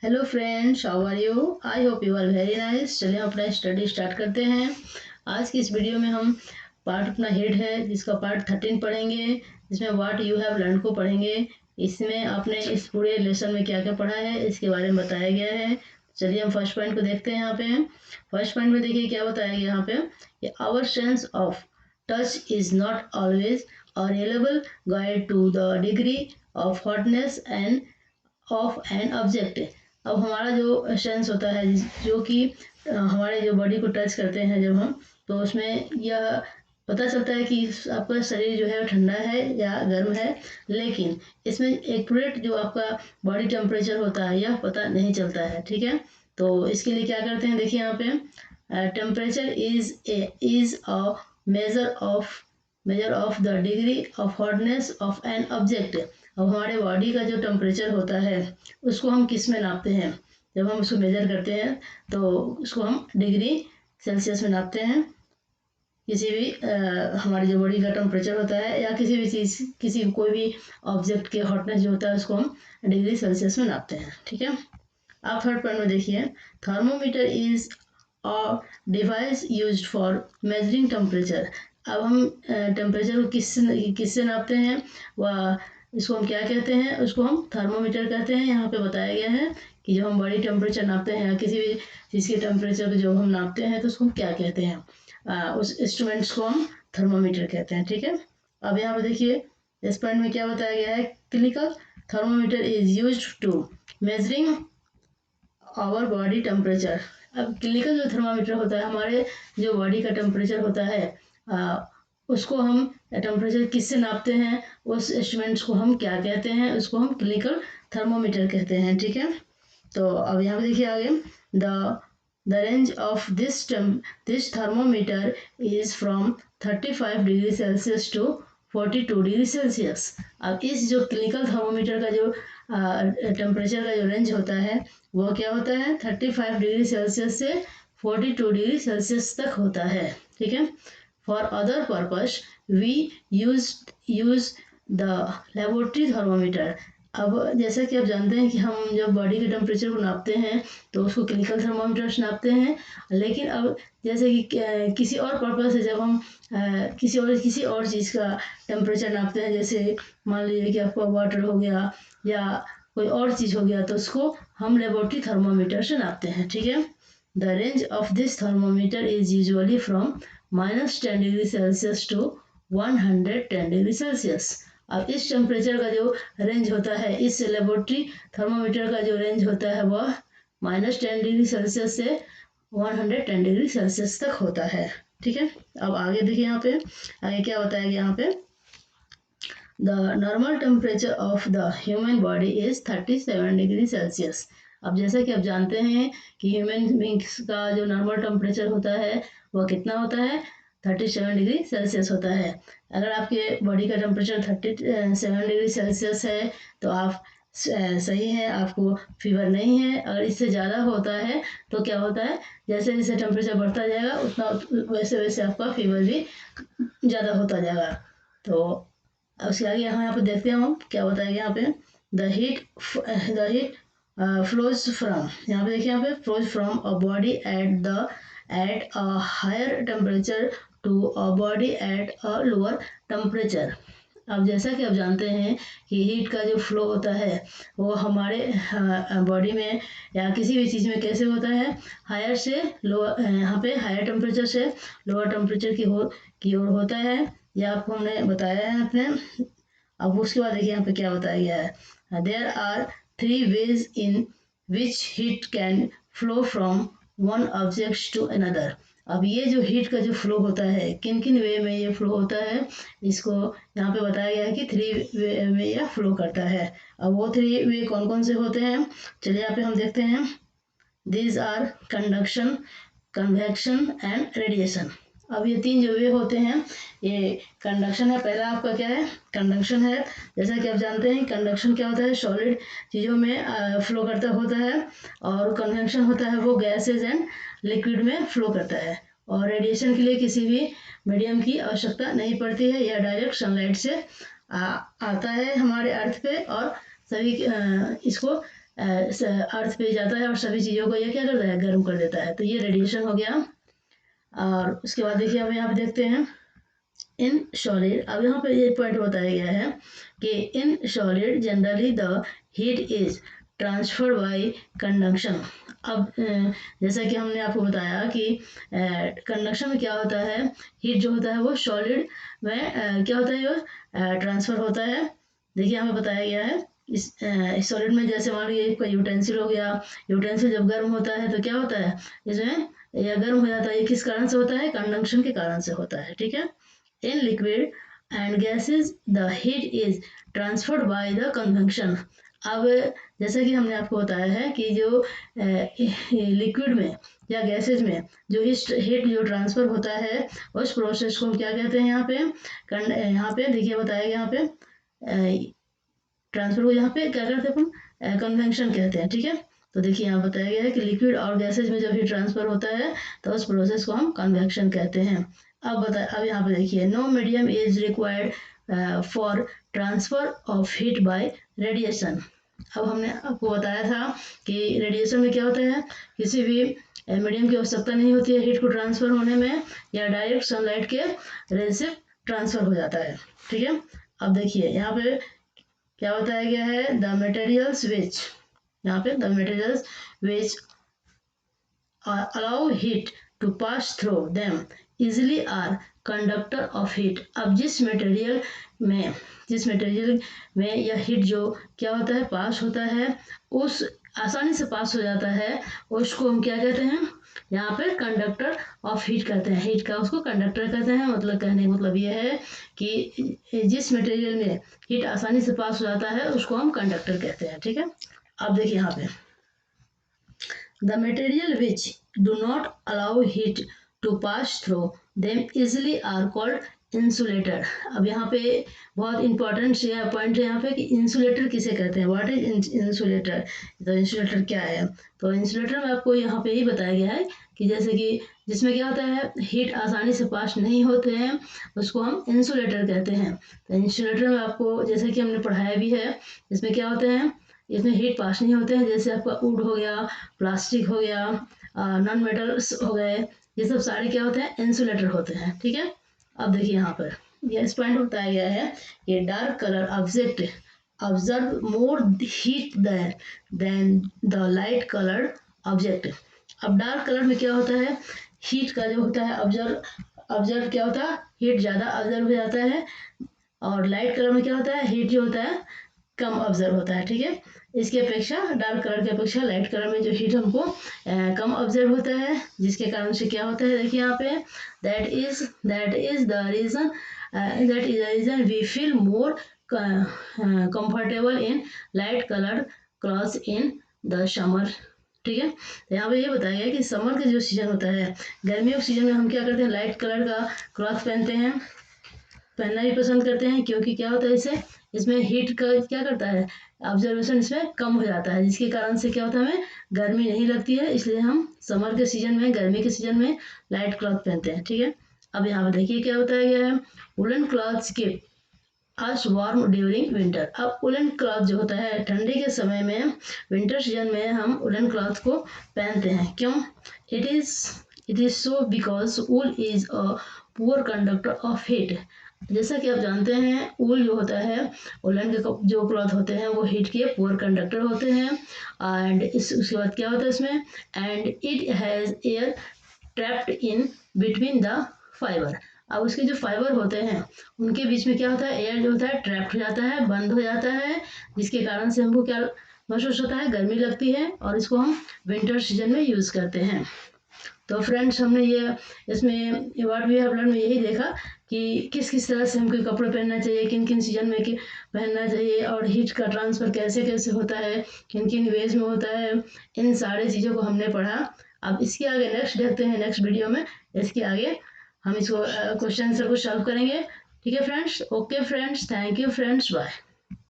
Hello friends, how are you? I hope you are very nice. चलिए हम अपना study start करते हैं। आज की इस वीडियो में हम पार्ट अपना हेड है जिसका पार्ट 13 पढ़ेंगे, जिसमें व्हाट यू हैव लर्न को पढ़ेंगे। इसमें आपने इस पूरे लेसन में क्या क्या पढ़ा है इसके बारे में बताया गया है। चलिए हम फर्स्ट पॉइंट को देखते हैं। यहाँ पे फर्स्ट पॉइंट में देखिए क्या बताया गया यहाँ पे, our sense of touch is not always available guide to the degree of hotness and of an object. अब हमारा जो सेंस होता है जो कि हमारे जो बॉडी को टच करते हैं जब हम, तो उसमें यह पता चलता है कि आपका शरीर जो है वो ठंडा है या गर्म है, लेकिन इसमें एक्यूरेट जो आपका बॉडी टेम्परेचर होता है यह पता नहीं चलता है। ठीक है, तो इसके लिए क्या करते हैं, देखिए यहाँ पे temperature is a measure of measure of the degree of hotness of an object. अब हमारे बॉडी का जो टेम्परेचर होता है उसको हम किस में नापते हैं? जब हम उसको मेजर करते हैं तो उसको हम डिग्री सेल्सियस में नापते हैं। किसी भी हमारी जो बॉडी का टेम्परेचर होता है या किसी भी चीज़ कोई भी ऑब्जेक्ट के हॉटनेस जो होता है उसको हम डिग्री सेल्सियस में नापते हैं। ठीक है, आप थर्ड पॉइंट में देखिए, thermometer is a device used for measuring temperature. अब हम टेम्परेचर को किससे नापते हैं, वह इसको हम क्या कहते हैं? उसको हम थर्मोमीटर कहते हैं। यहाँ पे बताया गया है कि जो हम बॉडी टेम्परेचर नापते हैं या किसी भी चीज़ के टेम्परेचर को जो हम नापते हैं तो उसको हम क्या कहते हैं? उस इंस्ट्रूमेंट्स को हम थर्मोमीटर कहते हैं। ठीक है, अब यहाँ पे देखिए इस पॉइंट में क्या बताया गया है, clinical thermometer is used to measuring our body temperature. अब क्लिनिकल जो थर्मामीटर होता है, हमारे जो बॉडी का टेम्परेचर होता है उसको हम टेम्परेचर किससे नापते हैं, उस इंस्ट्रूमेंट्स को हम क्या कहते हैं? उसको हम क्लिनिकल थर्मोमीटर कहते हैं। ठीक है, तो अब यहाँ पे देखिए आगे, the range of this thermometer is from 35 degree Celsius to 42 degree Celsius. अब इस जो क्लिनिकल थर्मोमीटर का जो टेम्परेचर का जो रेंज होता है वो क्या होता है, 35 डिग्री सेल्सियस से 42 डिग्री सेल्सियस तक होता है। ठीक है, for other purpose we use the laboratory thermometer. अब जैसा कि आप जानते हैं कि हम जब बॉडी के टेम्परेचर को नापते हैं तो उसको क्लिनिकल थर्मोमीटर से नापते हैं, लेकिन अब जैसे कि किसी और पर्पस से जब हम किसी और चीज़ का टेम्परेचर नापते हैं, जैसे मान लीजिए कि आपका वाटर हो गया या कोई और चीज़ हो गया, तो उसको हम लेबोरेटरी थर्मोमीटर से नापते हैं। ठीक है, the range of this thermometer is usually from -10 degree Celsius to 110 degree Celsius. अब इस टेम्परेचर का जो रेंज होता है, इस लेबोरेटरी थर्मोमीटर का जो रेंज होता है वह -10 डिग्री सेल्सियस से 110 डिग्री सेल्सियस तक होता है। ठीक है, अब आगे देखिए यहाँ पे आगे क्या बताया गया, यहाँ पे the normal temperature of the human body is 37 degree Celsius. अब जैसा कि आप जानते हैं कि ह्यूमन बींग्स का जो नॉर्मल टेम्परेचर होता है वह कितना होता है, 37 डिग्री सेल्सियस होता है। अगर आपके बॉडी का टेम्परेचर 37 डिग्री सेल्सियस है तो आप सही है, आपको फीवर नहीं है। अगर इससे ज़्यादा होता है तो क्या होता है, जैसे जैसे टेम्परेचर बढ़ता जाएगा उतना वैसे वैसे आपका फीवर भी ज़्यादा होता जाएगा। तो उसके आगे यहाँ पे देखते हैं हम क्या बताया गया यहाँ पे, द हीट फ्लोज फ्रॉम, यहाँ पे देखिए यहाँ पे flows from a body at a higher temperature to a body at a lower temperature. अब जैसा कि आप जानते हैं कि हीट का जो फ्लो होता है वो हमारे बॉडी में या किसी भी चीज़ में कैसे होता है, हायर से लोअर, यहाँ पे हायर टेम्परेचर से लोअर टेम्परेचर की ओर होता है। यह आपको हमने बताया है अपने। अब उसके बाद देखिए यहाँ पे क्या बताया गया है, there are 3 ways in which heat can flow from one object to another. अब ये जो हीट का जो फ्लो होता है किन किन वे में ये फ्लो होता है, इसको यहाँ पे बताया गया है कि 3 वे में यह फ्लो करता है। अब वो 3 वे कौन कौन से होते हैं, चलिए यहाँ पे हम देखते हैं। These are conduction, convection and radiation. अब ये 3 जो वे होते हैं, ये कंडक्शन है, पहला आपका क्या है, कंडक्शन है। जैसा कि आप जानते हैं कंडक्शन क्या होता है, सॉलिड चीज़ों में फ्लो करता होता है, और कन्वेक्शन होता है वो गैसेज एंड लिक्विड में फ्लो करता है। और रेडिएशन के लिए किसी भी मीडियम की आवश्यकता नहीं पड़ती है, यह डायरेक्ट सनलाइट से आता है हमारे अर्थ पे, और सभी इसको अर्थ पे जाता है और सभी चीज़ों को ये क्या करता है, गर्म कर देता है। तो ये रेडिएशन हो गया। और उसके बाद देखिए अब यहाँ पे देखते हैं इन सॉलिड। अब यहाँ पे ये पॉइंट बताया गया है कि in solid generally the heat is transfer by conduction. अब जैसा कि हमने आपको बताया कि कंडक्शन में क्या होता है, हीट जो होता है वो सॉलिड में क्या होता है, वो ट्रांसफर होता है। देखिए हमें बताया गया है इस सॉलिड में, जैसे मान लीजिए कोई यूटेंसिल हो गया, यूटेंसिल जब गर्म होता है तो क्या होता है, इसमें यह गर्म हो जाता है। ये किस कारण से होता है, कंडक्शन के कारण से होता है, ठीक है। In liquid and gases the heat is transferred by the convection। अब जैसा कि हमने आपको बताया है कि जो लिक्विड में या गैसेज में जो हीट जो ट्रांसफर होता है उस प्रोसेस को हम क्या कहते हैं, यहाँ पे देखिए बताया गया, यहाँ पे ट्रांसफर को यहाँ पे क्या करते हैं अपन, कन्वेंशन कहते हैं, ठीक है। तो देखिए यहाँ बताया गया है कि लिक्विड और गैसेज में जब हीट ट्रांसफर होता है तो उस प्रोसेस को हम कन्वेक्शन कहते हैं। अब यहाँ पे देखिए no medium is required for transfer of heat by radiation. अब हमने आपको बताया था कि रेडिएशन में क्या होता है, किसी भी मीडियम की आवश्यकता नहीं होती है हीट को ट्रांसफर होने में, या डायरेक्ट सनलाइट के रेज से ट्रांसफर हो जाता है, ठीक है। अब देखिए यहाँ पे क्या बताया गया है, द मटेरियल्स विच, यहाँ पे the materials which allow heat to pass through them easily are conductor of heat। अब जिस मटेरियल में यह हीट जो क्या होता है, पास होता है, उस आसानी से पास हो जाता है, उसको हम क्या कहते हैं, यहाँ पे कंडक्टर ऑफ हीट कहते हैं। हीट का उसको कंडक्टर कहते हैं। मतलब कहने का मतलब यह है कि जिस मटेरियल में हीट आसानी से पास हो जाता है उसको हम कंडक्टर कहते हैं, ठीक है। अब देखिए यहाँ पे The material which do not allow heat to pass through them easily are called insulator। अब यहाँ पे बहुत इंपॉर्टेंट पॉइंट है यहाँ पे कि इंसुलेटर किसे कहते हैं, व्हाट इज इंसुलेटर। तो इंसुलेटर क्या है, तो इंसुलेटर में आपको यहाँ पे ही बताया गया है कि जैसे कि जिसमें क्या होता है, हीट आसानी से पास नहीं होते हैं उसको हम इंसुलेटर कहते हैं। तो इंसुलेटर में आपको जैसे कि हमने पढ़ाया भी है, इसमें क्या होते हैं, इसमें हीट पास नहीं होते हैं। जैसे आपका वुड हो गया, प्लास्टिक हो गया, नॉन मेटल्स हो गए, ये सब सारे क्या होते हैं, इंसुलेटर होते हैं, ठीक है। अब देखिए यहाँ पर यह इस पॉइंट बताया गया है कि dark colour object observe more heat than the light colour object. अब डार्क कलर में क्या होता है, हीट का जो होता है ऑब्जर्व क्या होता है, हीट ज़्यादा ऑब्जर्व हो जाता है, और लाइट कलर में क्या होता है, हीट जो होता है कम ऑब्जर्व होता है, ठीक है। इसकी अपेक्षा डार्क कलर की अपेक्षा लाइट कलर में जो हीट हमको कम ऑब्जर्व होता है, जिसके कारण से क्या होता है, देखिए यहाँ पे that is the reason we feel more comfortable in light colour clothes in the summer, ठीक है। तो यहाँ पे ये बताया गया कि समर का जो सीजन होता है, गर्मियों के सीजन में हम क्या करते हैं, लाइट कलर का क्लॉथ पहनना भी पसंद करते हैं, क्योंकि क्या होता है इसमें हीट का क्या करता है, ऑब्जर्वेशन इसमें कम हो जाता है, जिसके कारण से क्या होता है, हमें गर्मी नहीं लगती है। इसलिए हम समर के सीजन में, गर्मी के सीजन में लाइट क्लॉथ पहनते हैं, ठीक है। अब यहाँ पे देखिए क्या बताया गया है, वुलन क्लॉथ्स के अस वार्म ड्यूरिंग विंटर। अब वुलन क्लॉथ जो होता है ठंडी के समय में, विंटर सीजन में हम वुलन क्लॉथ को पहनते हैं। क्यों, it is so because wool is a poor conductor of heat. जैसा कि आप जानते हैं ऊल जो होता है, उलन के जो क्लॉथ होते हैं वो हीट के पुअर कंडक्टर होते हैं। एंड उसके बाद क्या होता है इसमें, and it has air trapped in between the fibre. अब उसके जो फाइबर होते हैं उनके बीच में क्या होता है, एयर जो होता है ट्रैप्ड हो जाता है, बंद हो जाता है, जिसके कारण से हमको क्या महसूस होता है, गर्मी लगती है, और इसको हम विंटर सीजन में यूज़ करते हैं। तो फ्रेंड्स हमने ये इसमें व्हाट वी हैव लर्न में यही देखा कि किस किस तरह से हमको कपड़े पहनना चाहिए, किन किन सीजन में पहनना चाहिए, और हीट का ट्रांसफ़र कैसे कैसे होता है, किन किन वेज में होता है, इन सारी चीज़ों को हमने पढ़ा। अब इसके आगे नेक्स्ट देखते हैं, नेक्स्ट वीडियो में इसके आगे हम इसको क्वेश्चन आंसर को सॉल्व करेंगे, ठीक है friends. Okay friends, thank you friends, bye.